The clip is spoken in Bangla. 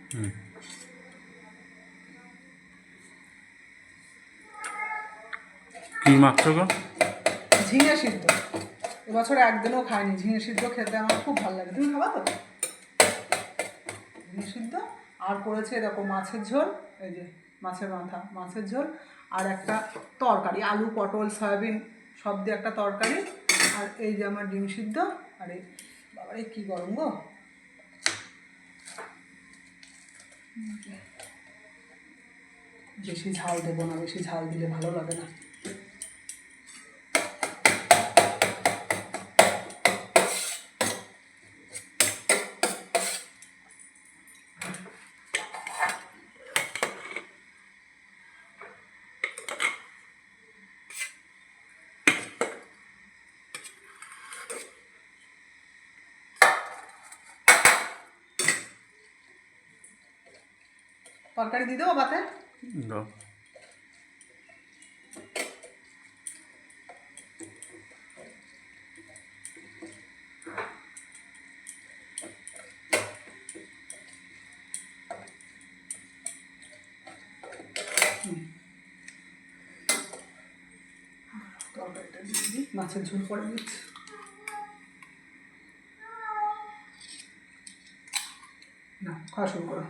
কি মাখছো গো? ঝিঙে সিদ্ধ। এবছর একদিনও খাইনি ঝিঙে সিদ্ধ, খেতে আমার খুব ভালো লাগে। তুমি খাবা তো? ঝিঙে সিদ্ধ আর করেছে এরকম মাছের ঝোল, এই যে মাছের মাথা, মাছের ঝোল, আর একটা তরকারি আলু পটল সয়াবিন সব দিয়ে একটা তরকারি, আর এই যে আমার ডিম সিদ্ধ। আর এই বাবারে কি গরম গো! বেশি ঝাল দেবো না, বেশি ঝাল দিলে ভালো লাগে না। তরকারি দিয়ে দেবো ভাতে? দাও। তরকারিটা দিয়ে দিই, মাছের ঝোল করে দিচ্ছি। না, খাওয়া শুরু করো।